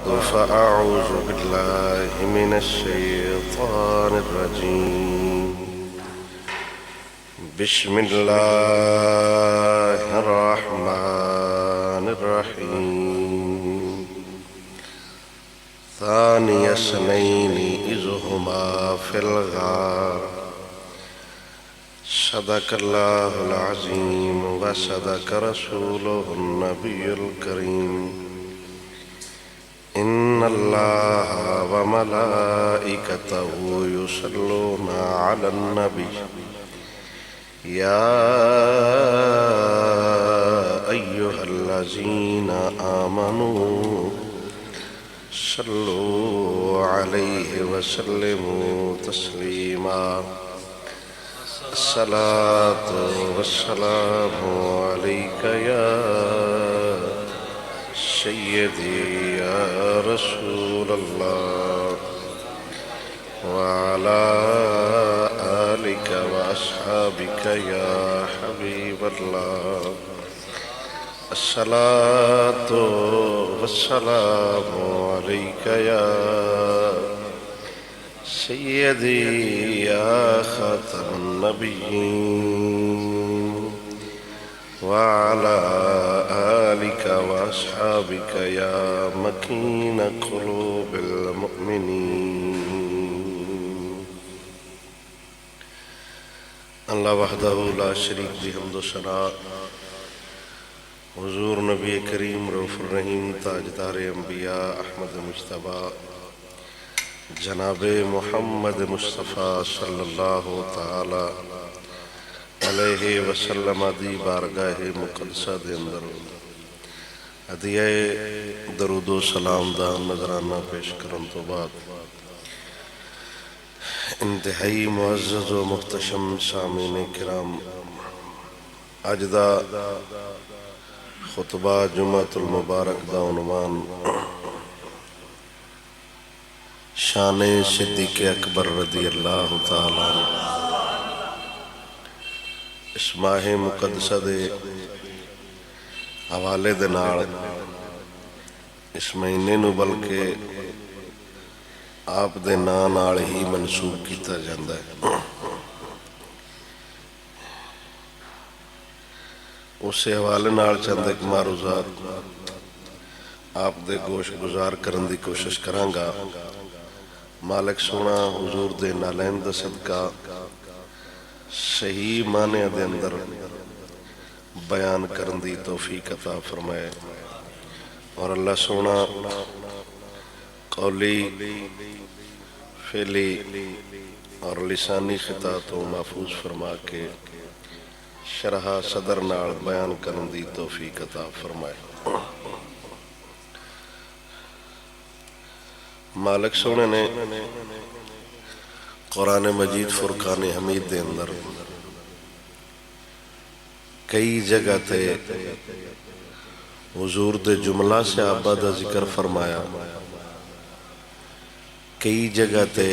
فأعوذ بالله من الشيطان الرجيم. بسم الله الرحمن الرحيم. ثاني اثنين إذ هما في الغار صدق الله العظيم وصدق رسوله النبي الكريم. إن الله وملائكته يصلون على النبي يا أيها الذين آمنوا صلوا عليه وسلموا تسليما. الصلاة والسلام عليك يا سيدي يا رسول الله وعلى آلك وأصحابك يا حبيب الله. الصلاة والسلام عليك يا سيدي يا خاتم النبيين وعلى آلك وأصحابك يا مكين قلوب المؤمنين. اللہ وحدہ لا شریک بھی حمد و ثنا. حضور نبی کریم رؤوف الرحیم تاجدار انبیاء احمد مجتبیٰ جناب محمد مصطفیٰ صلی اللہ تعالی علیہ وسلم دی بارگاہ مقدسہ دے اندر ہدیہ درود و سلام دا نظرانہ پیش کرن تو بعد انتہائی معزز و محتشم سامعین کرام، اج دا خطبہ جمعۃ المبارک دا عنوان شان صدیق اکبر رضی اللہ تعالی عنہ. اس ماہ مقدسہ دے حوالے دے نال اس مہینے نو بلکہ آپ دے نام نال ہی منسوب کیتا جاندا ہے. اس حوالے نال چند ایک معروضات آپ دے گوش گزار کرن دی کوشش کرانگا. مالک سونا حضور دے نالین دا صدقہ صحیح معنی دے اندر بیان کرن دی توفیق عطا فرمائے، اور اللہ سونا قولی فعلی اور لسانی خطا تو محفوظ فرما کے شرح صدر نال بیان کرن دی توفیق عطا فرمائے. مالک سونے نے قرآن مجید فرقان حمید دے اندر کئی جگہ تے حضور دے جملہ سے صحابہ دا ذکر فرمایا، کئی جگہ تے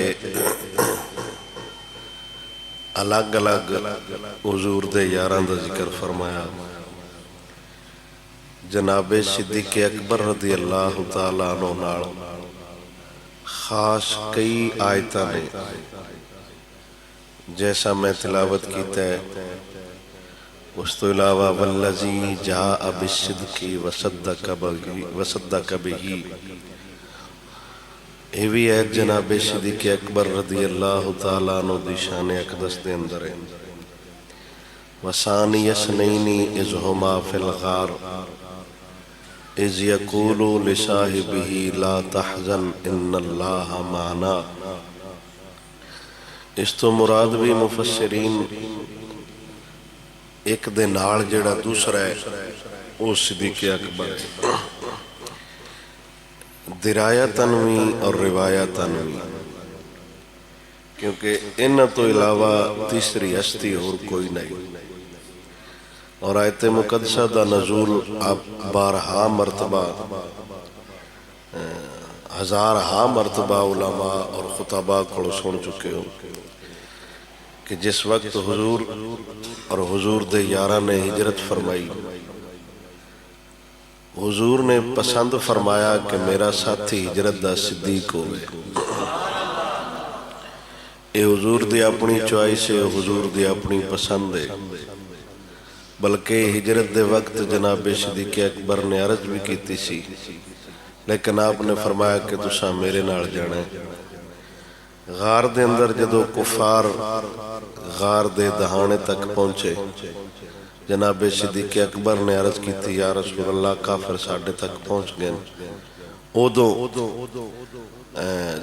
الگ الگ حضور دے یاران دا ذکر فرمایا. جناب صدیق اکبر رضی اللہ تعالیٰ عنہ نال خاص کئی آیتاں نے جیسا میں تلاوت کیتا ہے. اس تو علاوہ والذی جاء بالصدق وصدق بہ، یہ بھی ہے جناب صدیق اکبر رضی اللہ تعالیٰ عنہ دی شان اقدس دے اندر ہے. وثانی اثنین اذ ہما فی الغار اذ یقول لصاحبہ لا تحزن ان اللہ معنا. اس تو مراد بھی مفسرین ایک دے نال جڑا دوسرا ہے وہ صدیق اکبر ہے، درایتاً بھی اور روایتاً بھی، کیونکہ ان تو علاوہ تیسری ہستی اور کوئی نہیں. اور آیت مقدسہ دا نزول آپ بارہا مرتبہ ہزارہا مرتبہ علماء اور خطباء کو سن چکے ہو کہ جس وقت حضور اور حضور دے یارہ نے ہجرت فرمائی حضور نے پسند فرمایا کہ میرا ساتھی ہجرت دا صدیق ہوئے. یہ حضور دی اپنی چوائس ہے، حضور دی اپنی پسند ہے. بلکہ ہجرت دے وقت جناب صدیق اکبر نے عرض بھی کیتی سی، لیکن آپ نے فرمایا کہ تساں میرے نال جانا ہے. غار دے اندر جدو کفار غار دے دہانے تک پہنچے، جناب صدیق اکبر نے عرض کی تھی یا رسول اللہ کافر ساڑھے تک پہنچ گئے. اودو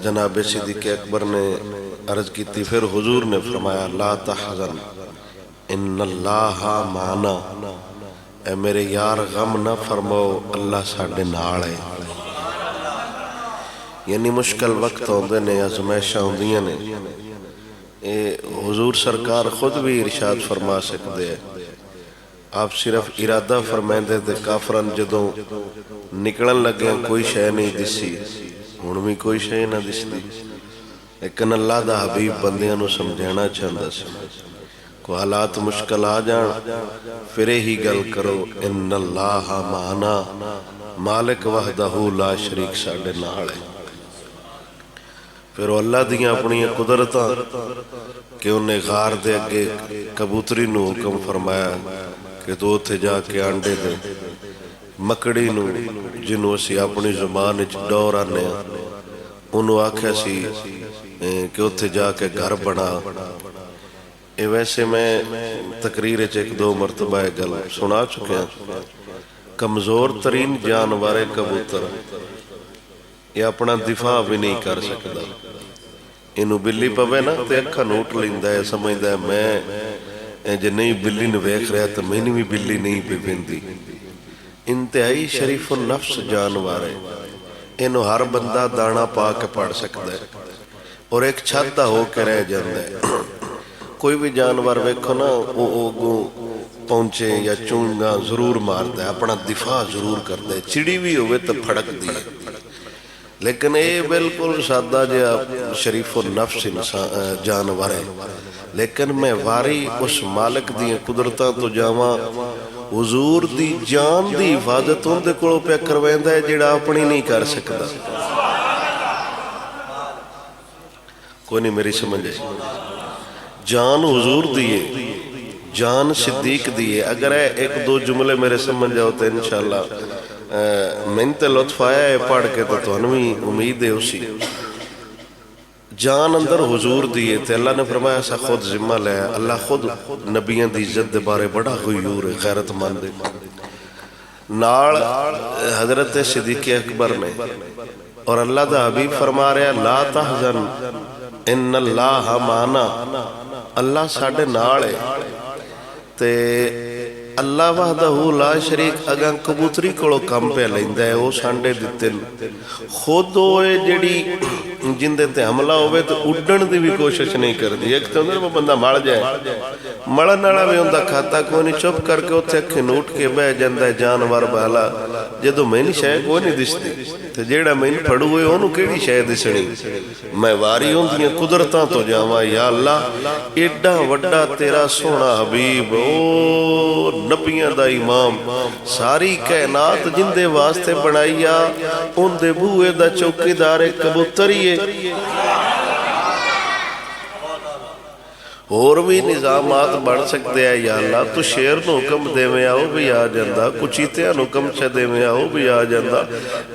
جناب صدیق اکبر نے عرض کی تھی، پھر حضور نے فرمایا لا تحزن ان اللہ معنا، اے میرے یار غم نہ فرماؤ، اللہ ساڑھے نال ہے. یعنی مشکل وقت ہوندے نے، آزمائشاں ہوندیاں نے. حضور سرکار خود بھی ارشاد فرما سکتے ہیں. آپ صرف ارادہ فرمائیں دے کافران جدوں نکلن لگے کوئی شے نہیں دسی، ہن بھی کوئی شے نہ دستی، لیکن اللہ دا حبیب بندیاں نو سمجھانا چاہندا سی. کو حالات مشکل آ جان پھر ہی گل کرو ان اللہ معنا، مالک وحدہ لا شریک ساڈے نال ہے. پھر اللہ دیاں اپنی قدرتاں کہ انہیں غار دے اگے کبوتری نو حکم فرمایا کہ تو اتھے جا کے آنڈے دے، مکڑی نو جنہوں اسی اپنی زبان ڈور آنے انہوں آکھیا سی کہ اتھے جا کے گھر بنا. ویسے میں تقریر ایک دو مرتبہ گل سنا چکے ہیں. کمزور ترین جانور کبوتر یہ اپنا دفاع بھی نہیں کر سکتا. انہوں بلی پوے نا تے اکھا نوٹ لیندہ ہے، سمجھدہ ہے میں جے نہیں بلی نے ویکھ رہا تو میں نے بھی بلی نہیں پہ پیندی. انتہائی شریف النفس جانور ہے. انہوں ہر بندہ دانا پا کے پڑھ سکتا ہے اور ایک چھتا ہو کے رہ جاندہ ہے. کوئی بھی جانور ویکھو نا وہ پہنچے یا چونگا ضرور مارتا ہے، اپنا دفاع ضرور کرتا ہے. چڑی بھی ہوئے تو پھڑک دی، لیکن یہ بالکل سادہ جا شریف النفس جانور ہے. لیکن میں واری اس مالک دی قدرتاں تو جاواں، حضور دی جان دی حفاظت ان دے کولوں پہ کرویندا ہے جڑا اپنی نہیں کر سکتا. کوئی نہیں میری سمجھے، جان حضور دیئے، جان صدیق دیئے. اگر ایک دو جملے میرے سمجھ جاؤ تو انشاءاللہ میں تے لطف آیا ہے پڑھ کے تو انوی امید ہے اسی. جان اندر حضور دیئے تھے. اللہ نے فرمایا ایسا خود ذمہ لے. اللہ خود نبیان دی عزت دے بارے بڑا غیور ہے، غیرت مند ہے. نال حضرت صدیق اکبر نے اور اللہ دا حبیب فرما رہا لا تحزن ان اللہ معنا، اللہ ساڑھے نال ہے. تے اللہ وحدہ لا شریک اگاں کبوتری کولو کم پہ لیندہ ہے، وہ سانڈے دیتے خود ہوئے جڑی جندے تے حملہ ہوئے تو اڈن دی بھی کوشش نہیں کر دی. ایک تو اندر وہ بندہ مار جائے، مڑن نالا بھی اندہ کھاتا کوئی نہیں، چپ کر کے اتھے اکھے نوٹ کے بہ جاندہ ہے جانور بالا. جدو میں نہیں شاید کوئی نہیں دستی تو جیڑا میں نہیں پڑھو ہوئے انہوں کیڑی شاید دسنی. میں واری ہوں دیاں قدرتاں تو جاواں یا اللہ ایڈا وڈا تیرا سونا حبیب، او نبیاں دا امام، ساری کائنات جن دے واسطے بنائیا ان دے بوئے دا چوکی دارے کبوتریے. اور بھی نظامات بڑھ سکتے ہیں یا اللہ. تو شیر نو حکم دے میں آؤ بھی آ جاندہ، کچیتیاں نو حکم چھ دے میں آؤ بھی آ جاندہ.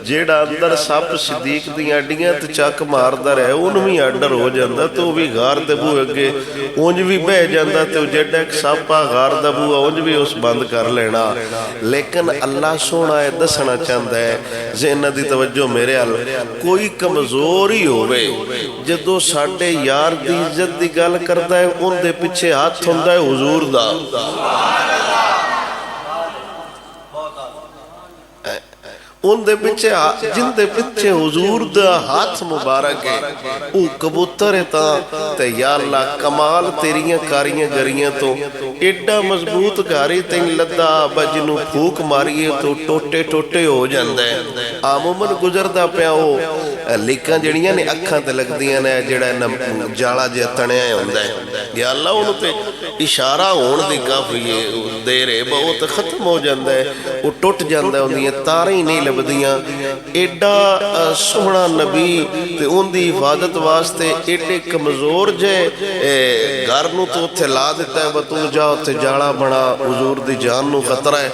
جیڑا اندر سپ صدیق دیاں ڈیاں تو چاک ماردہ رہے ان بھی آڈر ہو جاندہ تو بھی غار دبو اگے اونج بھی بہ جاندہ تو جیڑا ایک سپا غار دبو اونج بھی اس بند کر لینا. لیکن اللہ سونا ہے دسنا چاندہ ہے ذہن دی توجہ میرے حال کوئی کمزوری ہوئے جدو ساڑھے یار دی عزت دی گل کرتا ہے ان دے پچھے ہاتھ ہوندہ ہے حضور دا. ان دے پیچھے جن دے پیچھے حضور دا ہاتھ مبارک ہے او کبوتر ہے تے یا اللہ کمال تیریاں کاریاں گریاں تو ایڈا مضبوط گھاری تین لدہ بجنو پھوک ماریے تو ٹوٹے ٹوٹے ہو جاندے عموماً گزردہ پیا ہو لیکن جڑیاں نے اکھاں تے لگ دیاں نے جڑا جالا جے تنیا ہوندے یا اللہ انہوں تے اشارہ ہون دی کافی دیر ہے بہت ختم ہو جاندے وہ ٹوٹ جاندے ہوندی ہیں تاریں ہی نہیں لبدیاں ایڈا سونا نبی تے ان دی حفاظت واسطے ایڈے کمزور جے گھر نو تو اتھے لا دیتا ہے بطور جا اتھے جاڑا بنا حضور دی جان نو خطرہ ہے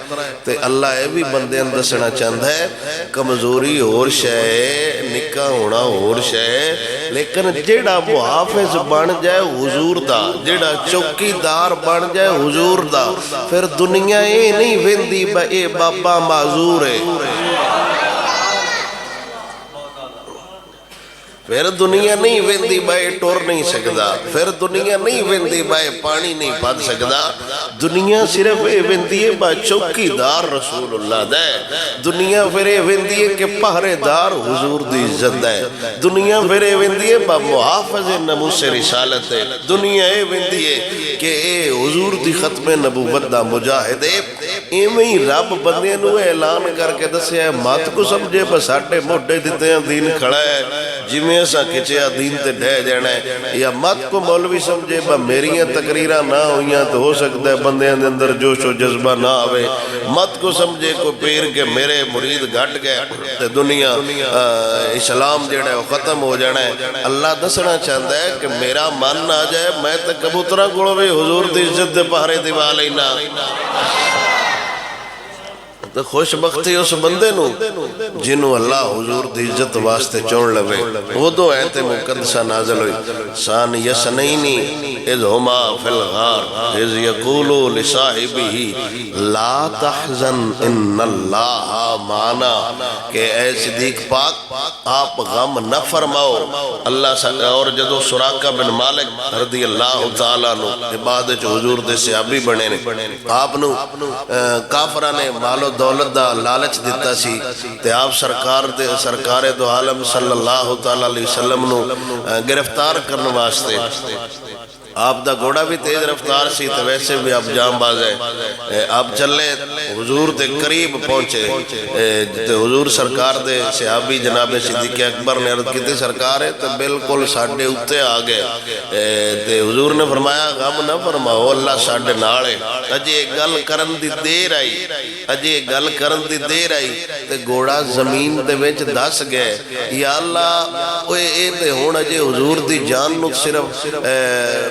تے اللہ اے بھی بندے اندسنا چاند ہے کمزوری اور شے نکاح ہونا اور شے لیکن جیڑا محافظ بن جائے حضور دا جیڑا چوکیدار بن جائے حضور دا پھر دنیا اے نہیں ویندی با اے بابا معذور ہے پھر دنیا نہیں ویندی بائے ٹور نہیں سکدا پھر دنیا نہیں ویندی بائے پانی نہیں پاد سکدا دنیا صرف اے ویندی ہے با چوکیدار رسول اللہ دے دنیا پھر اے ویندی ہے کہ پہرے دار حضور دی عزت ہے دنیا پھر اے ویندی ہے با محافظ ناموس رسالت ہے دنیا اے ویندی ہے کہ اے حضور دی ختم نبوت دا مجاہد ہے ایویں ہی رب بندے نو اعلان کر کے دسیا ہے مات کو سمجھے بس ہٹے موٹے دیتے ہیں دین کھڑا ہے جی میں ایسا کچھے دین تے ڈھے جانا ہے یا مت کو مولوی سمجھے با میریاں تقریرہ نہ ہوئیاں تو ہو سکتا ہے بندے اندر جوش و جذبہ نہ آوے مت کو سمجھے کو پیر کے میرے مرید گھٹ گئے تے دنیا اسلام جڑا ہے وہ ختم ہو جانا ہے اللہ دسنا چاہتا ہے کہ میرا من نہ جائے میں تے کبوترہ گوڑو بھی حضور دی عزت دے پہرے دیوا لینا تو خوش بختی اس بندے نو جنہوں اللہ حضور دی عزت واسطے چون لوے وہ دو ایت مقدسہ نازل ہوئی سان یسنینی اذ ہما فی الغار اذ یقولو لصاحبی لا تحزن ان اللہ معنا کہ اے صدیق پاک آپ غم نہ فرماؤ اللہ اور جدو سراقہ بن مالک رضی اللہ تعالیٰ نو عبادت حضور دے صحابی بنے نے آپ نو کافرہ نے مالو دولت دا لالچ دیتا سی تے آپ سرکار دو عالم صلی اللہ علیہ وسلم نو گرفتار کرنے واسطے آپ دا گھوڑا بھی تیز رفتار سی تو ویسے بھی آپ جام باز ہے آپ چلے حضور دے قریب پہنچے تے حضور سرکار دے صحابی جناب صدیق اکبر نے عرض کی تھی سرکار ہے تو بالکل ساڑھے اتے آگئے تے حضور نے فرمایا غم نہ فرماؤ اللہ ساڑھے ناڑے اجے گل کرن دی دیر آئی تے گھوڑا زمین دے وچ دس گئے یا اللہ اے تے ہون اجے حضور دی جان نو صرف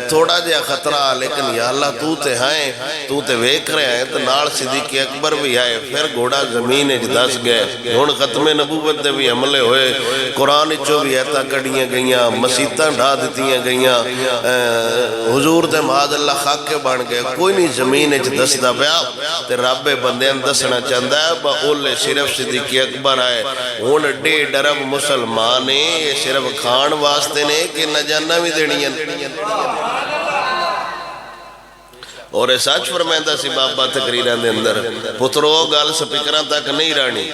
تھوڑا جا خطرہ لیکن یا اللہ تو تے ہائیں تو تے ویک رہے ہیں تو نال صدیق اکبر بھی آئے پھر گھوڑا زمین دس گئے ہون ختم نبوت دے بھی حملے ہوئے قرآن چو بھی ایتا کڑیاں گئیاں مسیطاں ڈھا دیتیاں گئیاں حضور دے معاذ اللہ خاکے بان گئے کوئی نہیں زمین دس دا بیا تے رب بندے دسنا چاہتا ہے با اولے صرف صدیق اکبر آئے ہون ڈے ڈرب مسلمانے صرف کھان واسطے نے کہ نہ جاننا بھی دینی اور سچ فرمائندہ سی بابا تقریران دے اندر پترو گال سپیکران تک نہیں رانی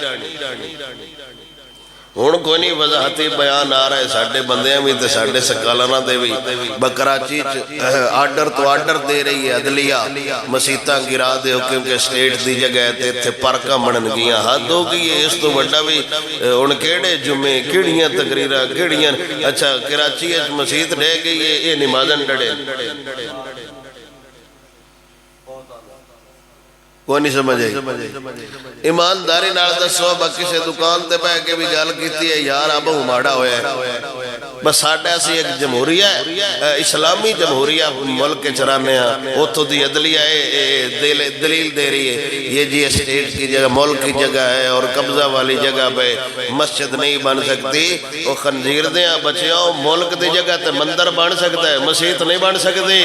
ہون کوئی نہیں وضاحتی بیان آ رہا ہے ساڑھے بندیاں بھی تے ساڑھے سکالانہ دے بھی بکراچی آرڈر تو آرڈر دے رہی ہے عدلیہ مسیطاں گرا دے حکم کے سٹیٹ دی جگہ تے تھے پارکہ منن گیاں حد ہو گئی ہے اس تو بڑا بھی ان کیڑے جمعے کیڑیاں تقریرہ کیڑیاں اچھا کراچی مسیط ڈے گئی ہے یہ نمازن ڈڑے کوئی نہیں سمجھ آئی ایمانداری نال دسو باقی سے دکان تے پہ کے بھی گل کیتی ہے یار اب ماڑا ہویا ہے بس ساڑھے ایسی ایک جمہوریہ ہے اسلامی جمہوریہ ملک کے چرانے ہیں وہ تو دی عدلیہ دلیل دے رہی ہے یہ جی اسٹیٹ کی جگہ ملک کی جگہ ہے اور قبضہ والی جگہ پہ مسجد نہیں بن سکتی وہ خنزیر دیاں بچیاں ملک دی جگہ تے مندر بن سکتا ہے مسجد نہیں بن سکتی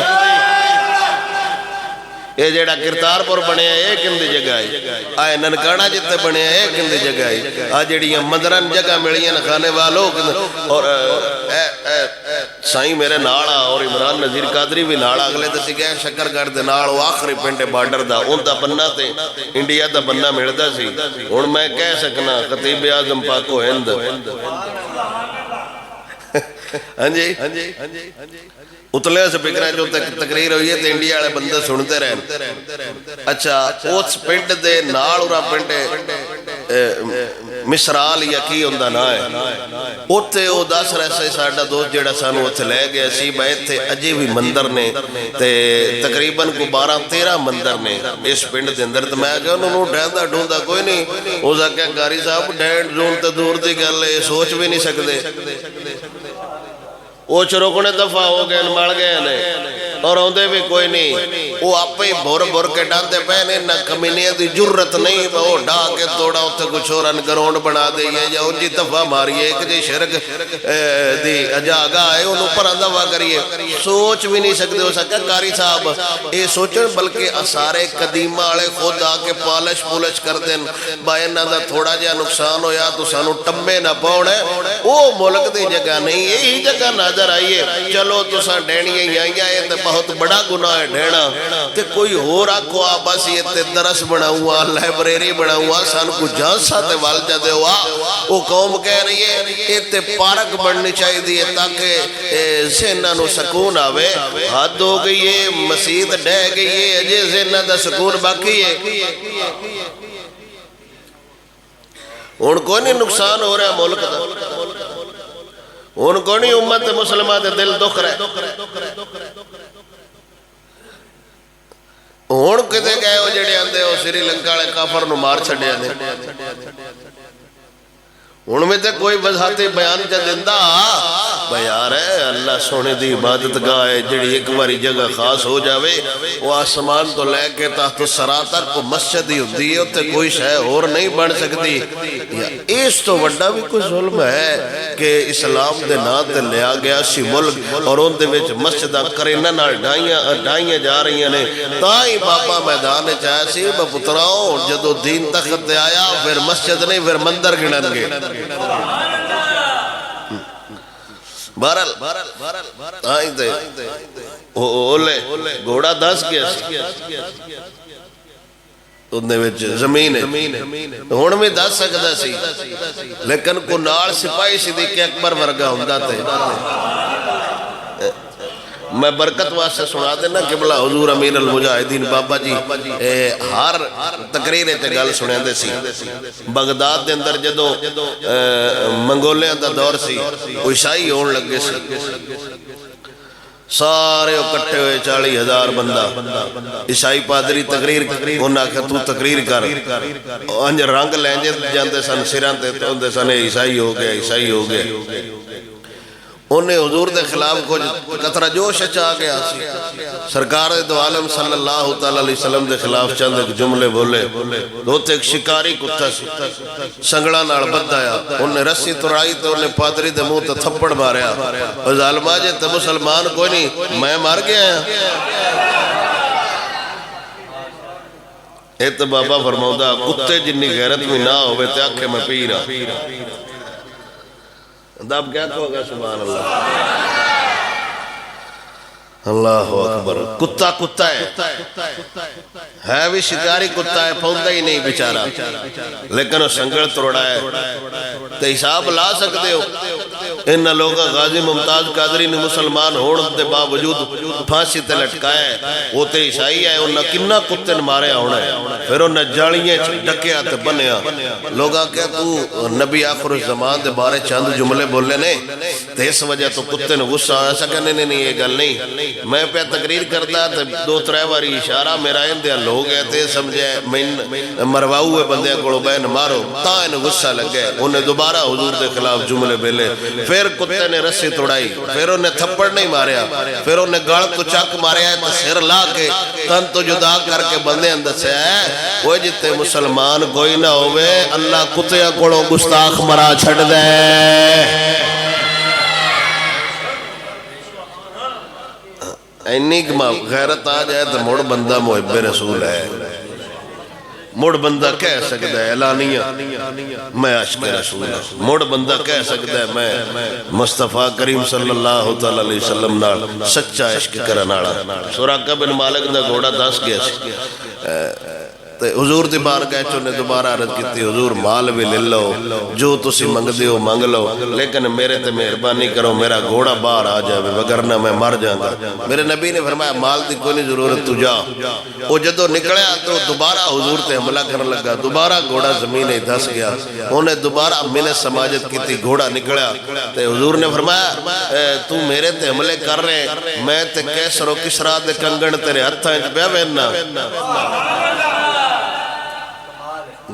یہ جڑا کرتارپور بنیا یہ کن دی جگہ ہے؟ آئے ننکانہ جتے بنیا یہ کن دی جگہ ہے؟ آ جڑیاں مندران جگہ ملیں کھانے والوں اور سائیں میرے ناڑا اور عمران نذیر قادری بھی ناڑا اگلے دسی گئے شکر گڑھ دے ناڑ وہ آخری پنڈے بارڈر دا ان دا بننا تے انڈیا دا بننا ملدا سی ہن میں کہہ سکنا خطیب اعظم پاک و ہند ہاں جی اتلے سے بکرہ جو تقریر ہوئی ہے تو انڈیا والے بندے سنتے رہے اچھا اس پنڈ دے نال اور پنڈے مصرال یا کی ہوندہ نہ ہے اوتے او 10 رہے ساڑھا دوست جیڑا سانو اتھے لے گئے سی بیت تھے اجے بھی مندر نے تے تقریباً کو 12-13 مندر نے اس پنڈ دے اندر تو میں کہا انہوں نے ڈھیندا ڈھوندا کوئی نہیں او سا کیا کاری صاحب ڈھینڈ ڈھونڈ تے دور دی گل ہے سوچ بھی نہیں سکتے وہ چروکنے دفعہ ہو گئے مڑ گئے نے اور ہوندے بھی کوئی نہیں وہ آپ ہی بھور کے ڈاندے پہنے نہ کمینیاں دی جرت نہیں وہ ڈا کے توڑا ہوتے کچھ اور انگرونڈ بنا دئیے یا ان جی دفعہ ماریے ایک جی شرک دی اجاگا ہے انہوں پر اندفع کریے سوچ بھی نہیں سکتے ہو سکتا کاری صاحب یہ سوچن بلکہ اسارے قدیمہ آلے خود آکے پالش پولش کر دیں بائنہ دا تھوڑا جا نقصان ہو یا تو سانو ٹمے نہ پاؤنے وہ ملک دی جگہ نہیں یہی جگہ نظر آئیے چلو تو ساں ڈینیاں یہاں آئے تے بہت بڑا گناہ ہے ڈھینا تے کوئی ہو رہا کو آباس یہ تے درس بنا ہوا لائبریری بنا ہوا سان کو جان ساتے والجہ دے ہوا وہ قوم کہہ رہی ہے یہ تے پارک بڑھنی چاہی دیئے تاکہ ذہنہ نو سکون آوے حد ہو گئی ہے مسید ڈہ گئی ہے اجے ذہنہ دا سکون باقی ہے ان کو نہیں نقصان ہو رہا ہے ملک دا ان کو نہیں امت مسلمہ دے دل دکھ رہے ہون کتے گئے ہو جڑے آندے ہو سری لنکا لے کافر نو مار چھڑے آندے ان میں تے کوئی وضاحتی بیان جا دندہ بیار ہے اللہ سونے دی عبادت گاہ ہے جڑی ایک باری جگہ خاص ہو جاوے وہ آسمان تو لے کے تحت سرا تک کو مسجد ہی ہوتی ہے تے کوئی شے اور نہیں بن سکتی اس تو وڈا بھی کوئی ظلم ہے کہ اسلام دے نا تے لیا گیا سی ملک اور ان دے وچ مسجدہ کرینہ نال ڈائیاں جا رہی ہیں تائی بابا میدان چاہے سی بپتراؤں جدو دین تخت دے آیا پھر مسجد نہیں پھر مندر گھڑن گے بہرحال آئیں دے اولے گھوڑا 10 گیا سی انہیں وچ زمین ہے ہون میں 10 سکتا سی لیکن کو نال سپاہی صدیق اکبر ورگا ہوندہ تھے میں برکت واسطے سنا دینا قبلہ حضور امیر المجاہدین بابا جی ہر تقریر تے گل سنے دے سی بغداد دے اندر جدو منگولیاں دا دور سی عیسائی ہون لگے سی سارے اکٹھے ہوئے 40,000 بندہ عیسائی پادری تقریر انہاں کہ تو تقریر کر انج رنگ لینجے جاندے سن سران تے ہوندے سن عیسائی ہو گیا عیسائی ہو گیا انہیں حضور دے خلاف کچھ قطرہ جوش اچھا گیا سی سرکار دو عالم صلی اللہ علیہ وسلم دے خلاف چند ایک جملے بولے دوتے ایک شکاری کتا سی سنگڑا نال بد آیا انہیں رسی ترائی تو انہیں پادری دے منہ تے تھپڑ ماریا اور ظالمہ جے تے مسلمان کوئی نہیں میں مار گیا اے تے بابا فرماؤں کتے جنی غیرت میں نہ ہوئے تے آنکھیں میں پی رہا دب کیا کہو گا سبحان اللہ اللہ اکبر کتا کتا ہے بھی شکاری کتا ہے پھوندا ہی نہیں بیچارہ لیکن وہ سنگڑ توڑا ہے تو حساب لا سکتے ہو ان لوگا غازی ممتاز قادری نے مسلمان ہون دے باوجود پھانسی تے لٹکایا ہے وہ تے عیسائی ہے انہاں کنہ کتن مارے ہونا ہے پھر انہاں جاڑیاں ڈکیا تے بنیا لوگا کیا تو نبی آخر الزمان دے بارے چند جملے بولے نے تے اس وجہ تو کتن غصہ آیا سکا نہیں یہ گل نہیں میں پہ تقریر کرتا تھا 2-3 باری اشارہ میرا اندیا لوگ گئے تھے سمجھے مرواؤ ہوئے بندے کو بین مارو تا انہیں غصہ لگ گئے انہیں دوبارہ حضور دے خلاف جملے بیلے پھر کتے نے رسی توڑائی پھر انہیں تھپڑ نہیں ماریا پھر انہیں گڑ تو چک ماریا تو سر لا کے تن تو جدا کر کے بندے اندر سے ہے وہ جتے مسلمان کوئی نہ ہوئے اللہ کتیا کوڑوں گستاخ مرا چھڑ دے انی غیرت آ جائے تو مڑ بندہ محب رسول ہے، مڑ بندہ کہہ سکتا ہے اعلانیہ میں عاشق رسول ہوں، مڑ بندہ کہہ سکتا ہے میں مصطفیٰ کریم صلی اللہ علیہ وسلم نال سچا عشق کرن والا۔ سراقہ بن مالک دا گھوڑا دس گیا سی، حضور دی بارگاہ چ نے دوبارہ عرض کیتی حضور مال بھی لے لو، جو تسی منگ دیو منگ لو، لیکن میرے تے مہربانی کرو میرا گھوڑا باہر آ جائے وگرنہ میں مر جاؤں گا۔ میرے نبی نے فرمایا مال دی کوئی نہیں ضرورت، تو جا۔ وہ جدو نکلیا تو دوبارہ حضور تے حملہ کرنے لگا، دوبارہ گھوڑا زمین ہی دھس گیا، انہیں دوبارہ منت سماجت کیتی، گھوڑا نکلیا تے حضور نے فرمایا تو میرے تے حملے کر رہے، میں تے کیسر و کسرا دے کنگن تیرے ہتھاں وچ پیا ویننا۔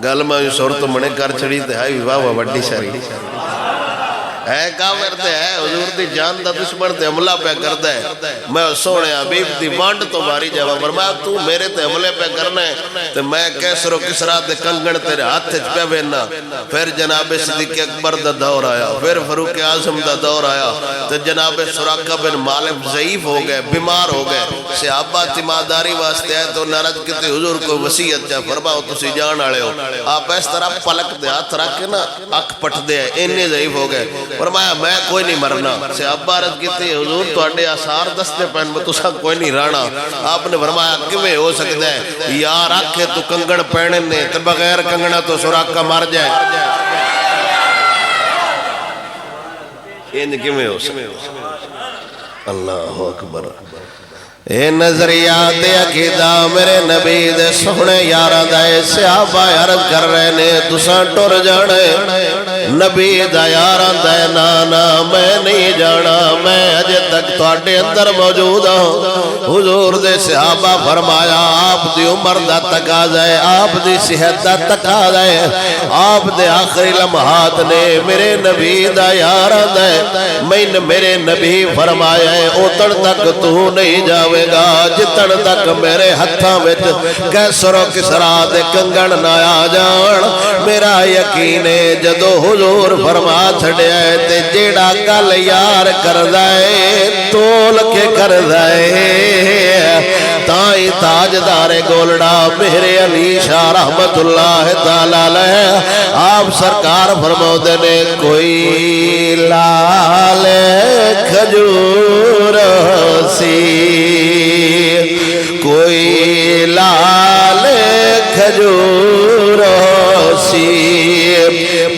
گل میں سور تو منے کر چڑی تے ہائی واہ واہ وڈی شری ہے کافر تے ہے حضور دی جان دا دشمن تے حملہ پہ کردا ہے، میں سونے حبیب دی وانڈ تو باری جاوا، فرمایا تو میرے تے حملے پہ کرنا ہے تے میں کیسر و کسرا دے کنگن تیرے ہاتھ وچ پیا وینا۔ پھر جناب صدیق اکبر دا دور آیا، پھر فاروق اعظم دا دور آیا تے جناب سراقہ بن مالک ضعیف ہو گئے، بیمار ہو گئے، صحابہ تیمارداری واسطے ہے تو نارد کتے حضور کو وصیت چا فرماؤ تسی جان والے ہو، آپ اس طرح پلک دے ہاتھ رکھ کے نا اکھ پٹ دے، اتنے ضعیف ہو گئے، فرمایا میں کوئی نہیں مرنا۔ صحابہ عرض کی تھی حضور تواڈے آثار دستے پین میں تسا کوئی نہیں رانا۔ آپ نے فرمایا کیویں ہو سکتا ہے یار آکھے تو کنگن پہنے نے تے بغیر کنگنا تو سراقہ مر جائے، یہ کیویں ہو سکتا ہے؟ اللہ اکبر۔ اے نظریات عقیدہ میرے نبی دے سونے یاراں دا صحابہ عرض کر رہے نے تساں ٹر جانے، نبی دا یاراں دا نانا میں نہیں جانا، میں اجے تک تواڈے اندر موجود ہوں۔ حضور دے صحابہ فرمایا آپ دی عمر دا تقاضا ہے، آپ دی صحت دا تقاضا ہے، آپ دے آخری لمحات نے میرے نبی دا یاراں دا میں میرے نبی فرمایا ہے اوتڑ تک تو نہیں جاوے گا جتن تک میرے ہتھاں وچ کیسر و کسرا دے کنگن نہ آ جان۔ میرا یقین ہے جدو حضور فرما چھڑیا ہے تے جیڑا گل یار کردا ہے تول کے کردا ہے۔ تائی تاجدار گولڑا میرے علی شاہ رحمت اللہ تعالی علیہ آپ سرکار فرماؤدے نے کوئی لال کھجور سی، کوئی لال کھجور سی،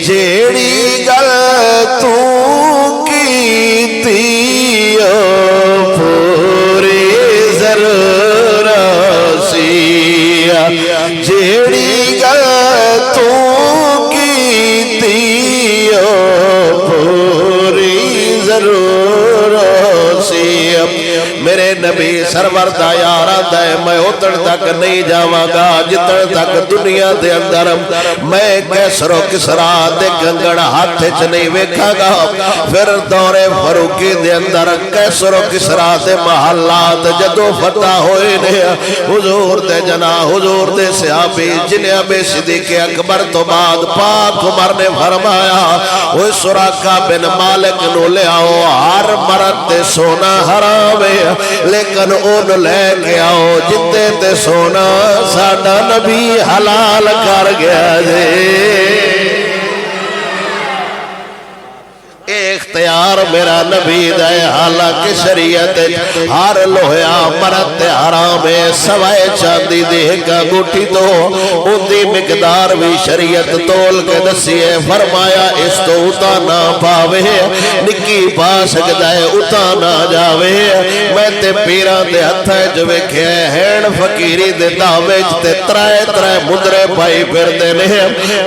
جیڑی گل تو کیتی پوری ضرور سی، جیڑی گل تو کیتی پوری ضرور سی۔ میرے نبی سرور دا یاراں دا میں اتن تک نہیں جاواں گا جتن تک دنیا دے اندر میں کیسر و کسرا دے کنگن ہاتھ وچ نہیں ویکھاں گا۔ پھر دور فاروقی دے اندر کیسر و کسرا دے محلات جدو فتح ہوئے نے حضور دے جناح حضور دے صحابی جناب صدیق اکبر تو بعد پاک عمر نے فرمایا اوے سراقہ بن مالک نو لے آؤ، ہر مرد تے سونا حرام ہے لیکن اون لے کے آؤ جتے تے سونا ساڈا نبی حلال کر گیا دے۔ اختیار میرا نبی دے حالانکہ شریعت ہر لوہیا مرد حرام ہے سوائے چاندی دے کا گوٹی تو ان دی مقدار بھی شریعت تول کے دسی ہے۔ فرمایا اس تو اتا نہ پاوے نکی پا سکتا ہے اتا نہ جاوے۔ میں تے پیران دے ہتھے جو ویکھے ہین فقیری دے دعویج تے ترائے ترائے مدرے پائی پھر دے نے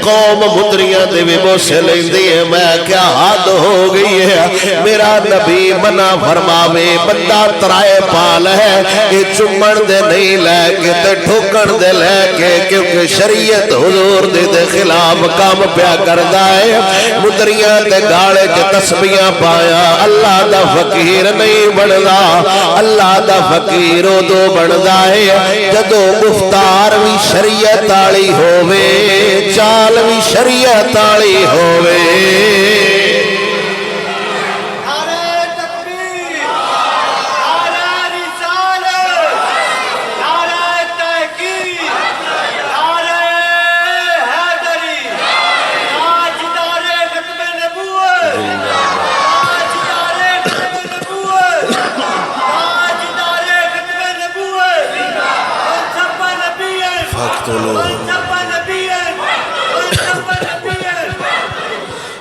قوم مدریاں دے بھی بوسے لیں دی ہے۔ میں کیا حد ہو گئی ہے میرا نبی منع فرماوے بندہ ترائے پال ہے کہ چمن دے نہیں لے کے تے ٹھوکن دے لے کے کیونکہ شریعت حضور دے خلاف کام پیا کردہ ہے۔ مدریاں دے گاڑے کے تسبیاں پایا اللہ دا فقیر نہیں بڑھدا، اللہ دا فقیر دو بڑھدا ہے جدو گفتار بھی شریعت آلی ہووے چال بھی شریعت آلی ہووے۔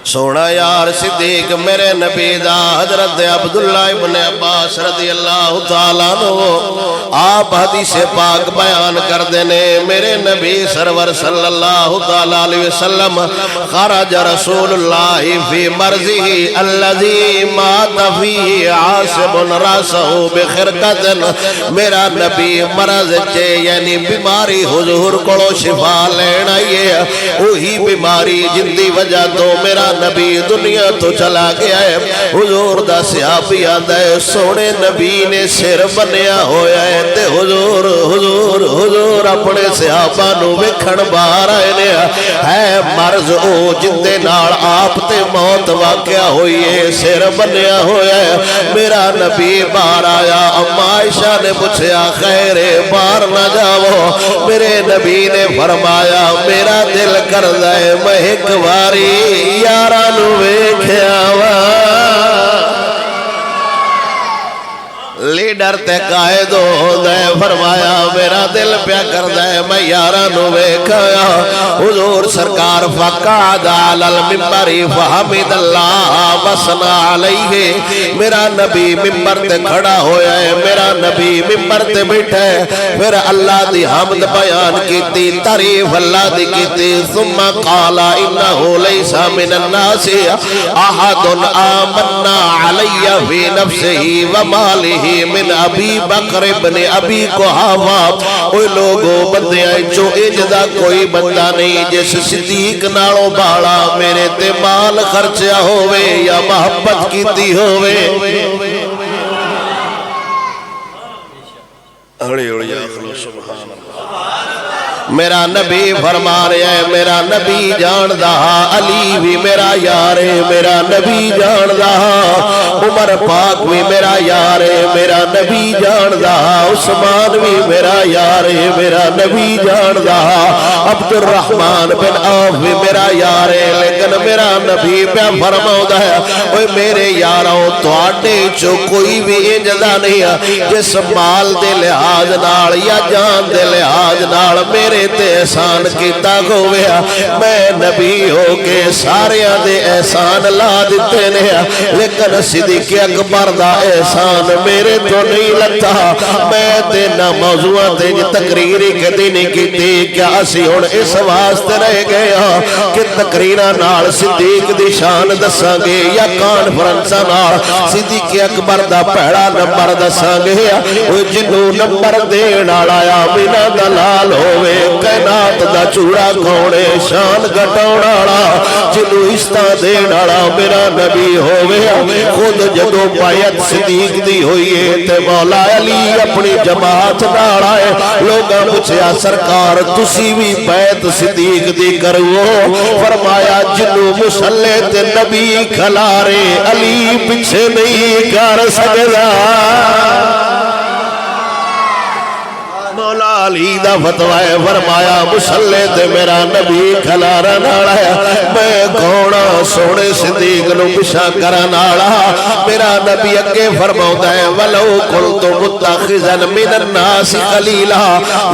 سونا یار صدیق میرے نبی دا حضرت عبداللہ ابن عباس رضی اللہ تعالیٰ عنہ آپ حدیث پاک بیان کر دینے میرے نبی سرور صلی اللہ تعالیٰ علیہ وسلم خرج رسول اللہ فی مرضی اللذی مات فی عاصب راسہ بخرقت میرا نبی مرض چے یعنی بیماری حضور کو شفا لینا یہ وہی بیماری جن دی وجہ تو میرا نبی دنیا تو چلا گیا ہے حضور دا صحابی آدھا ہے سونے نبی نے سر بنیا ہویا ہے تے حضور اپنے صحابہ نو وکھن باہر آئے نے ہے مرض او جندے نال آپ تے موت واقعہ ہوئی ہے سر بنیا ہویا ہے میرا نبی باہر آیا اما عائشہ نے پوچھا خیر باہر نہ جاؤ میرے نبی نے فرمایا میرا دل کردہ ہے میں ایک واری یارانو ویکھیا وا لیڈر تے قائد ہو دے فرمایا میرا دل پیا کر دے میں یارانو ویکھیا حضور سرکار فقعد علی المنبر فحمد اللہ وثنا علیہ میرا نبی منبر تے کھڑا ہویا ہے میرا نبی منبر تے بیٹھا ہے پھر اللہ دی حمد بیان کیتی تعریف اللہ دی کیتی ثم قال انه ليس من الناس احد آمنا علی فی نفسه وماله من ابی بکر ابن ابی قحافہ اوہ لوگوں بندیاں چو اجدہ کوئی بندہ نہیں جس صدیق نالوں بالا میرے تے مال خرچہ ہوئے یا محبت کیتی ہوئے سبحان اللہ میرا نبی فرما رہا ہے میرا نبی جان دہا علی بھی میرا یار ہے میرا نبی جان دہا عمر پاک بھی میرا یار ہے میرا نبی جان دہا عثمان بھی میرا یار ہے میرا نبی جان دہا عبد الرحمن بن عوف بھی میرا یار ہے لیکن میرا نبی پہ فرماؤں ہے اوہ میرے یاروں تو آٹے چو کوئی بھی اجدہ نہیں ہے جس مال دے لحاظ نال یا جان دے لحاظ نال میرے تے احسان کیتا ہویا میں نبی ہو کے سارے دے احسان لا دیتے نے لیکن صدیق اکبر دا احسان میرے تو نہیں لگتا میں تے نہ موضوعات تقریری کدی نہیں کیتی کیا اسی ہن اس واسطے رہ گئے کہ تقریراں نال صدیق دی شان دساں گے یا کانفرنساں نال صدیق اکبر دا پہلا نمبر دساں گے او جنوں نمبر دین والا بنا دلال ہوے کائنات دا چوڑا کھوڑے شان گھٹاونا والا جنوں عزت دین والا میرا نبی ہوے خود جدوں بیعت صدیق دی ہوئی ہے تے مولا علی اپنی جماعت نال آئے لوگاں پوچھیا سرکار تسی بھی بیعت صدیق دی کرو فرمایا جنوں مصلی تے نبی کھلارے علی پیچھے نہیں کر سکدا مولا علی دا فتوہ فرمایا مصلی تے میرا نبی کھلارا نالا میں گھوڑا سونے صدیق نو پشا کرا نالا میرا نبی اگے فرماؤں ہے ولو قلت متخذا من الناس خلیلا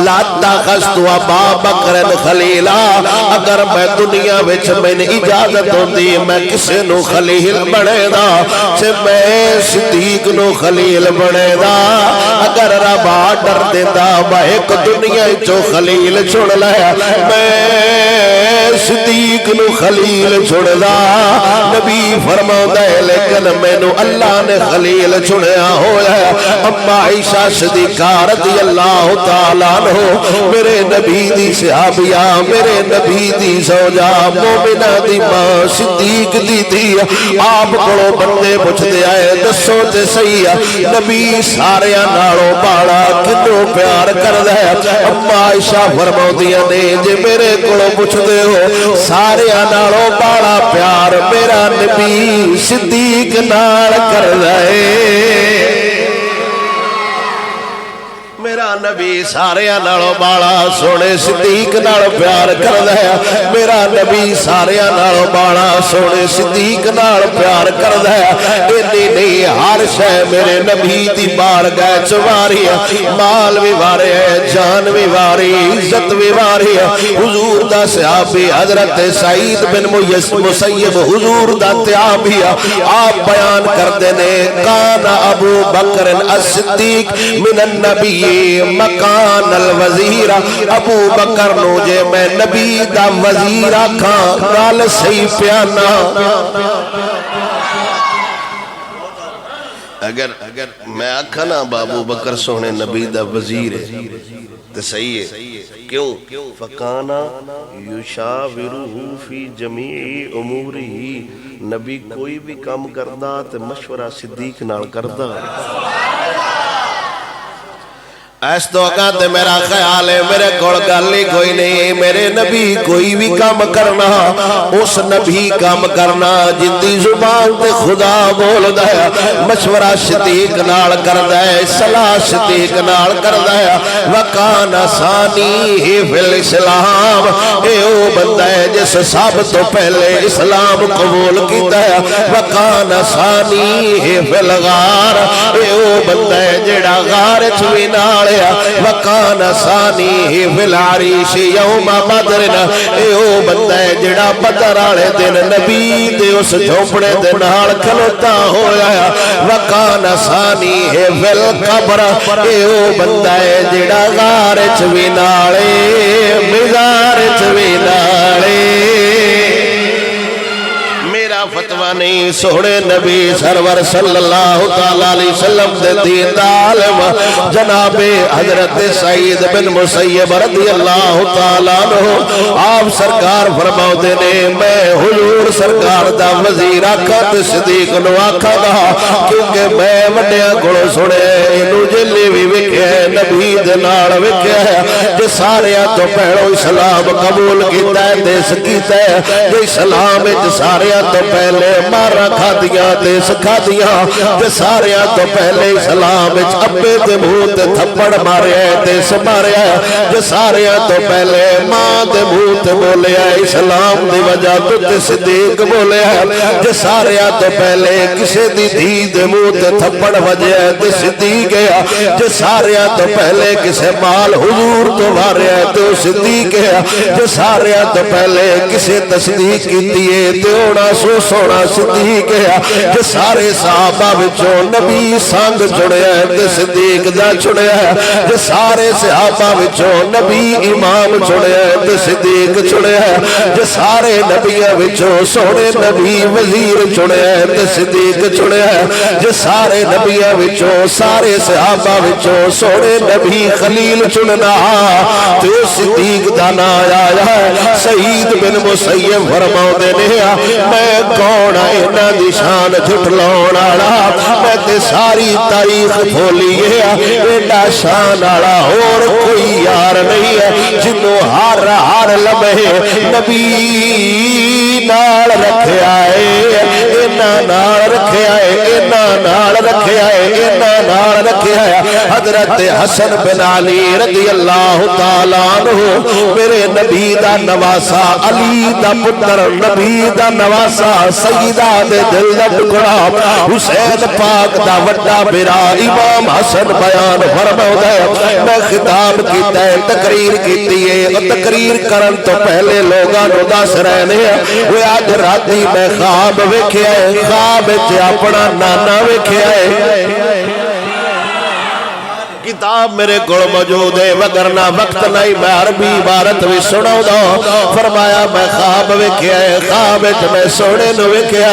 لا تخذت ابا بکر خلیلا اگر میں دنیا وچ میں نے اجازت ہوندی میں کسے نو خلیل بنے دا سے میں صدیق نو خلیل بنے دا اگر رب ڈر دیتا ایک دنیا چو خلیل چھوڑ لیا میں صدیق نو خلیل چھوڑ دا نبی فرماؤں ہے لیکن میں نو اللہ نے خلیل چھوڑیا ہویا اما عائشہ صدیقہ رضی اللہ تعالیٰ عنہ میرے نبی دی صحابیہ میرے نبی دی زوجہ مومنہ دی ماں صدیق دی تھی آپ کو بندے پوچھ دے آئے دسو تے صحیح نبی سارے نالوں بالا کنو پیار کر دے اما عائشہ فرماؤندیاں نے جے میرے کولوں پوچھ دے ہو سارے نالوں بالا پیار میرا نبی صدیق نال کر دے میرا نبی سارے نالوں بالا سونے صدیق نال پیار کردا ہے میرا نبی سارے نالوں بالا سونے صدیق نال پیار کردا ہے اینی نہیں ہر شے میرے نبی دی بارگاہ چ واری ہے مال بھی وارے ہے جان بھی واری عزت بھی واری ہے حضور دا صحابی حضرت سعید بن مسیب حضور دا تابعی آپ بیان کردے نے کان ابو بکر الصدیق من النبی مکان الوزیر ابو بکر نو جے میں نبی دا وزیر آکھاں نال صحیح پیانا اگر میں آکھا نا ابو بکر سونے نبی دا وزیر ہے تو صحیح ہے کیوں فکانا یشاورہ فی جمیع امورہی نبی کوئی بھی کام کردا تے مشورہ صدیق نال کردا ایس تو اگاتے میرا خیال ہے میرے کول گل ہی کوئی نہیں میرے نبی کوئی بھی کام کرنا اس نبی کام کرنا جندی زبان تے خدا بول دایا مشورہ صدیق نال کردا ہے صلاح صدیق نال کردا ہے وکان ثانی فی الاسلام اے او بندہ ہے جس سب تو پہلے اسلام قبول کیتا ہے وکان ثانی فی الغار اے او بندہ ہے جڑا غار چ وی نال وکان ثانی فی العریش یوم بدر اے او بندہ ہے جڑا بدر والے دن نبی دے اس جھونپڑے دے نال کھلوتا ہویا وکان ثانی فی القبر اے او بندہ ہے جڑا غار چ وی نالے مزار چ وی نالے فتوہ نہیں سوڑے نبی سرور صلی اللہ علیہ وسلم دے دین دا عالم جناب حضرت سعید بن مسیب رضی اللہ تعالیٰ عنہ آپ سرکار فرماؤ دینے میں حضور سرکار دا وزیر آکھا تے صدیق نو آکھا گا کیونکہ میں وڈیا گھڑو سنے انو جلی بھی وکھے نبی دنار وکھے جو سارے تو پہلو اسلام قبول کیتا ہے دیس کیتا ہے جو اسلام سارے تو پہلے مارا کھا دیا دیس کھا دیا کہ سارے تو پہلے اسلام ابے دے منہ تے تھپڑ مارے دیس مارے کہ سارے تو پہلے ماں دے منہ تے بولے اسلام دی وجہ تو تے صدیق بولے کہ سارے تو پہلے کسے دی دھی دے منہ تے تھپڑ وجہ تے صدیق گیا کہ سارے تو پہلے کسے مال حضور تو مارے تے صدیق گیا کہ سارے تو پہلے کسے تصدیق کیتی ہے تے اونا سونا صدیق ہے کہ سارے صحابہ بچوں نبی سانگ چھڑے ہیں تے صدیق دا چھڑے ہیں کہ سارے صحابہ بچوں نبی امام چھڑے ہیں تے صدیق چھڑے ہیں کہ سارے نبیوں بچوں سونے نبی وزیر چھڑے ہیں تے صدیق چھڑے ہیں کہ سارے نبیوں بچوں سارے صحابہ بچوں سونے نبی خلیل چننا تے صدیق دا نا آیا ہے سعید بن مسیب فرماؤ دینے میں کون اینا دی شان جھٹلون آڑا میں تے ساری تاریخ کھولی ہے اینا شان آڑا اور کوئی یار نہیں ہے جنہوں ہر لمحے نبی نال رکھے آئے اینا نال رکھے آئے اینا نال رکھے آئے اینا نال رکھے آئے حضرت حسن بن علی رضی اللہ تعالیٰ عنہ میرے نبی دا نواسا علی دا پتر نبی دا نواسا سیدہ دے دل دا ٹکڑا حسین پاک دا وڈا برا امام حسن بیان فرماؤ دے میں خطاب کیتا ہے تقریر کیتی ہے تقریر کرن تو پہلے لوگاں نو دس رہنے ہیں وہ آج راتی میں خواب ویکھیا ہے خواب وچ اپنا نانا ویکھیا ہے کتاب میرے گھڑ موجود ہے وگرنہ وقت نہیں میں عربی عبارت بھی سناؤ دا فرمایا میں خواب وکھیا ہے خواب میں سونے نو وکھیا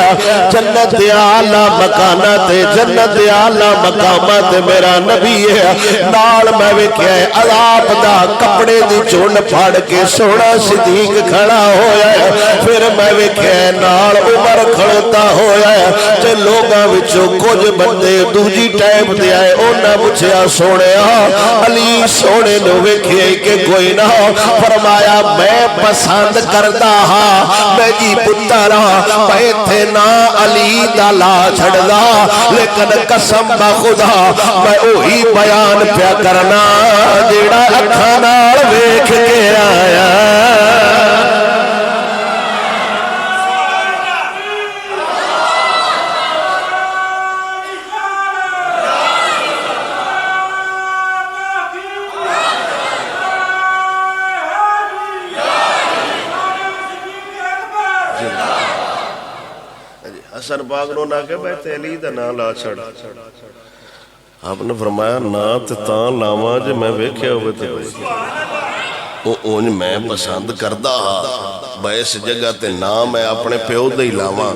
جنت اعلی مکانات جنت اعلی مقامات میرا نبی ہے نال میں وکھیا ہے عذاب دا کپڑے دی چون پھاڑ کے سونا صدیق کھڑا ہویا ہے پھر میں وکھیا ہے نال عمر کھڑتا ہویا ہے تے لوگاں وچوں کچھ بندے دوجی ٹائپ دے آئے انہاں پوچھیا سونے سونے علی سونے نو ویکھے کہ کوئی نہ فرمایا میں پسند کردا ہاں میں جی پترا میں تھے نا علی دا لا چھڑدا لیکن قسم بخدا میں وہی بیان پیا کرنا جیڑا اکھاں نال ویکھ کے آیا حسن پاک نو نہ کہ میں علی دا نا لا چھڑ آپ نے فرمایا نا تے تاں لاواں جے میں ویکھیا ہوئے تے اونج میں پسند کردا میں اس جگہ تے نا میں اپنے پیو دے لاواں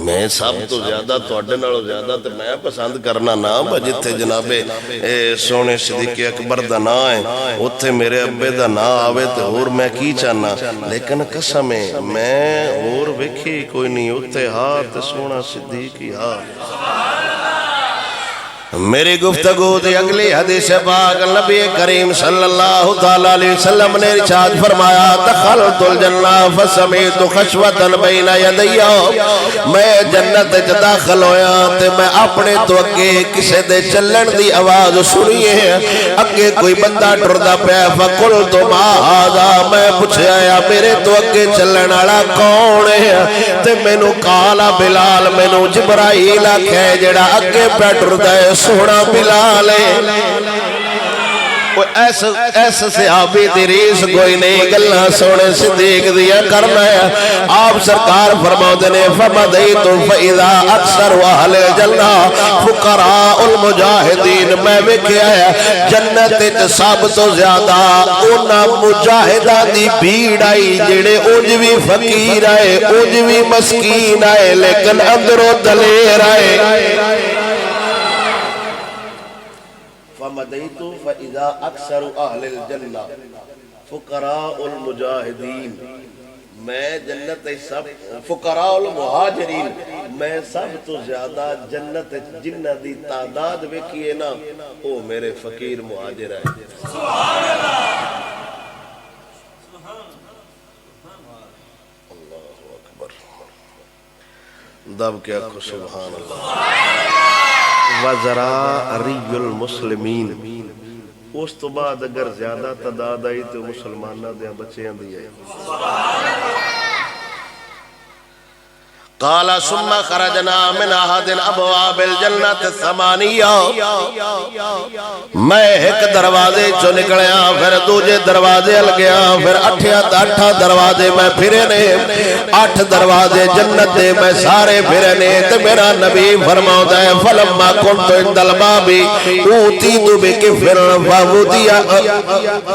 میں سب تو زیادہ تواڈے نالوں زیادہ تے میں پسند کرنا نا جتھے جناب سونے صدیق اکبر دا نا ہے اوتھے میرے ابے دا نا آوے تے اور میں کی چاہنا لیکن قسم ہے میں اور ویکھی کوئی نہیں اوتھے ہاں تے سونا صدیق ہی ہاں میری گفتگو دے اگلی حدیث پاک نبی کریم صلی اللہ علیہ وسلم نے ارشاد فرمایا دخلت الجنہ فسمیت خشوتا بین یدیا میں جنت وچ داخل ہویا تے میں اپنے تو اگے کسے دے چلن دی آواز سنی ہے اگے کوئی بندہ ٹردا پیا فقلت ما ھذا میں پوچھیا میرے تو اگے چلن والا کون ہے تے مینوں کالا بلال مینوں جبرائیل آکھے جڑا اگے پیا ٹردا ہے سونا بلال ایسا صحابی دی ریس کوئی نہیں گلہ سونے صدیق دیا کرنا ہے آپ سرکار فرماؤں نے فمدیت فإذا اکثر اہل جنہ فقراء المجاہدین میں وکھیا ہے جنت سب تو زیادہ اونا مجاہدہ دی بھیڑ آئی جڑے اونجوی فقیر آئے اونجوی مسکین آئے لیکن اندر و دلیر آئے فمدیت فإذا اکثر اہل الجنہ فقراء المجاہدین میں جنت سب فقراء المہاجرین میں سب تو زیادہ جنت جنہ دی تعداد ویکھیے نا او میرے فقیر مہاجر ہے سبحان اللہ اکبر دب کے آنکھو سبحان اللہ وزراء المسلمین اس تو بعد اگر زیادہ تعداد آئی تو مسلمانہ دیا بچیاں دی آئی قال ثم خرجنا من احد ابواب الجنت ثمانیہ میں ایک دروازے چو نکلیا پھر دوجے دروازے ال گیا پھر اٹھا دروازے میں پھرے نے 8 دروازے جنت دے میں سارے پھرے نے تے میرا نبی فرماؤں ہے فلما کنت عند الباب اوتیت بکفر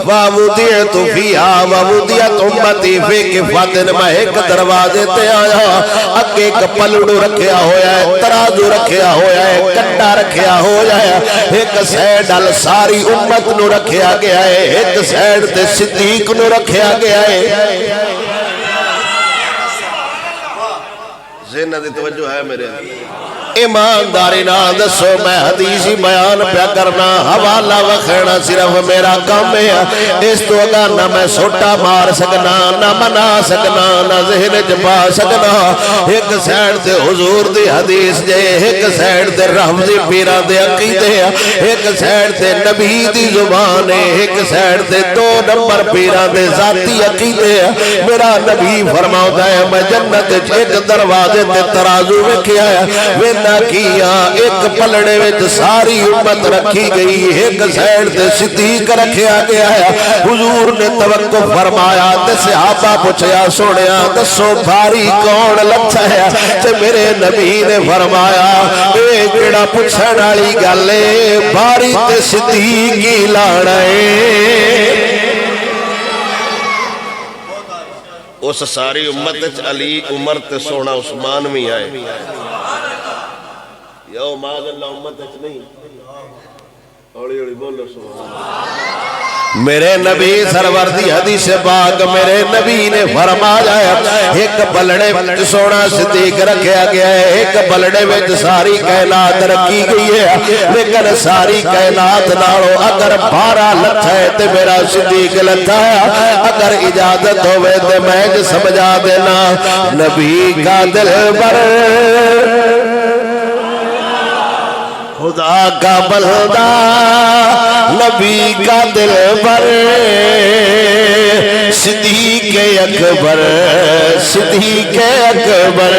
فاودیت فیہا وودیت امتی فی کفت میں ایک دروازے تے آیا ایک پلڑو رکھیا ہویا ہے ترازو رکھیا ہویا ہے کنڈا رکھیا ہویا ہے ایک سیڈ ال ساری امت نو رکھیا گیا ہے ایک سیڈ تے صدیق نو رکھیا گیا ہے ذہن دی توجہ ہے میرے ایمانداری نہ دسو میں حدیثی بیان پیا کرنا حوالہ وکھینا صرف میرا کام ہے اس تو اگا نہ میں سوٹا مار سکنا نہ منا سکنا نہ ذہن جبا سکنا ایک سیڈ دے حضور دی حدیث جے ایک سیڈ دے رحمزی پیران دے عقیدے ایک سیڈ دے نبی دی زبان ایک سیڈ دے 2 نمبر پیران دے ذاتی عقیدے میرا نبی فرماؤں ہے میں جنت ایک دروازے تے ترازو وکھیا ہے نہ کیا ایک پلڑے وچ ساری امت رکھی گئی ایک سائیڈ تے صدیق رکھیا گیا ہے حضور نے توقف فرمایا تے صحابہ پوچھیا سونیا دسو بھاری کون لچھا ہے تے میرے نبی نے فرمایا اے کیڑا پوچھن والی گل اے بھاری تے صدیق ہی لانا اے اس ساری امت علی عمر تے سونا عثمان بھی آئے یو ماذا اللہ امت اچھ نہیں اوڑی اوڑی بولو سبحان اللہ میرے نبی سرور دی حدیث پاک میرے نبی نے فرمایا ایک بلڑے سونا صدیق رکھیا گیا ہے، ایک بلڑے میں ساری کائنات رکھی گئی ہے، لیکن ساری کائنات نالو اگر 12 لتھا ہے تے میرا صدیق لتھا ہے، اگر اجازت ہوئے تے میں سمجھا دینا نبی کا دل بر خدا کا بندہ نبی کا دل بر صدیق اکبر صدیق اکبر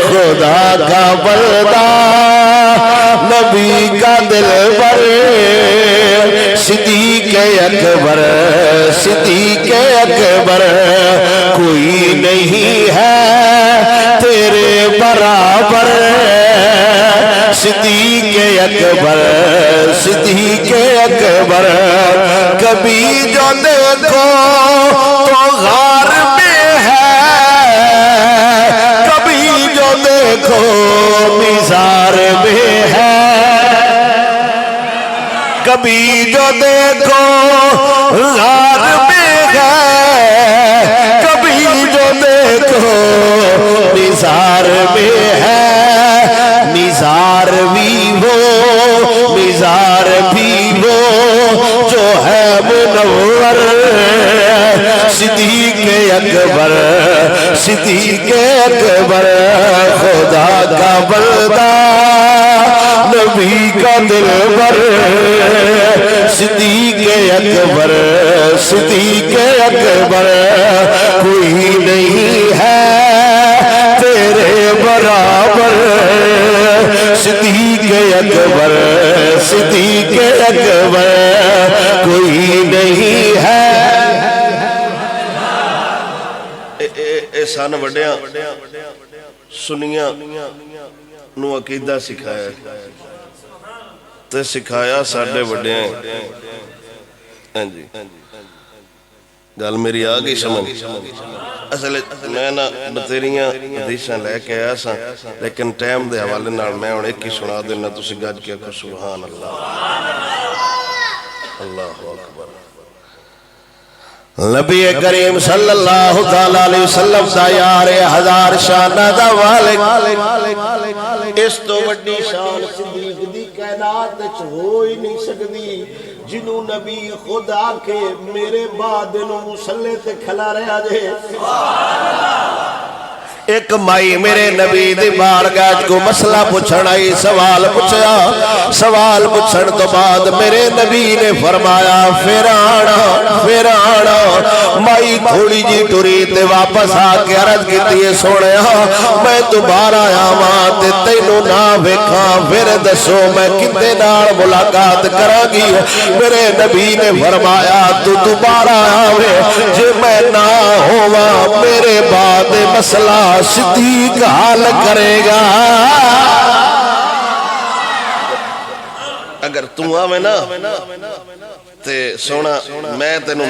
خدا کا بندہ نبی کا دل بر صدیق اکبر صدیق اکبر کوئی نہیں ہے تیرے برابر صدیق اکبر صدیق اکبر کبھی جو دیکھو تو غار میں ہے، کبھی جو دیکھو مزار میں ہے، کبھی جو دیکھو غار میں ہے، کبھی جو دیکھو مزار میں ہے، مزار بھی وہ مزار بھی وہ جو ہے منور صدیق اکبر صدیق اکبر خدا کا بندہ نبی کا دل بر صدیق اکبر صدیق اکبر کوئی نہیں ہے تیرے برابر صدیق اکبر صدیق اکبر کوئی نہیں ہے۔ اے سن وڈیاں سنیاں نو عقیدہ سکھایا تے سکھایا ساڈے وڈیاں ہاں جی گل میری آ گئی سمجھ اصل میں نا بتیریاں حدیثاں لے کے آیا سا لیکن ٹائم دے حوالے نال میں ہن ایک ہی سنا دینا تسی گج کے آکھو سبحان اللہ اللہ اکبر۔ نبی کریم صلی اللہ علیہ وسلم دا یار 1000 شانہ دا والک اس تو وڈی شان صدیق دی کائنات وچ ہو ہی نہیں سکدی جنوں نبی خود آ کے میرے بعد نو مصلی تے کھلا رہا جے۔ ایک مائی میرے نبی دی بارگاہ کو مسئلہ پوچھن آئی، سوال پوچھا، سوال پوچھن تو بعد میرے نبی نے فرمایا پھر آنا مائی تھوڑی جی ٹری تے واپس آ کے عرض کیتی ہے سونے میں دوبارہ آیا ماں تے تینوں نہ ویکھاں پھر دسو میں کتے نال ملاقات کراں گی۔ میرے نبی نے فرمایا تو دوبارہ آوے جے میں نہ ہوواں میرے بعد مسئلہ صدیق حال کرے گا۔ اگر تو آوے نا تے سونا میں تینوں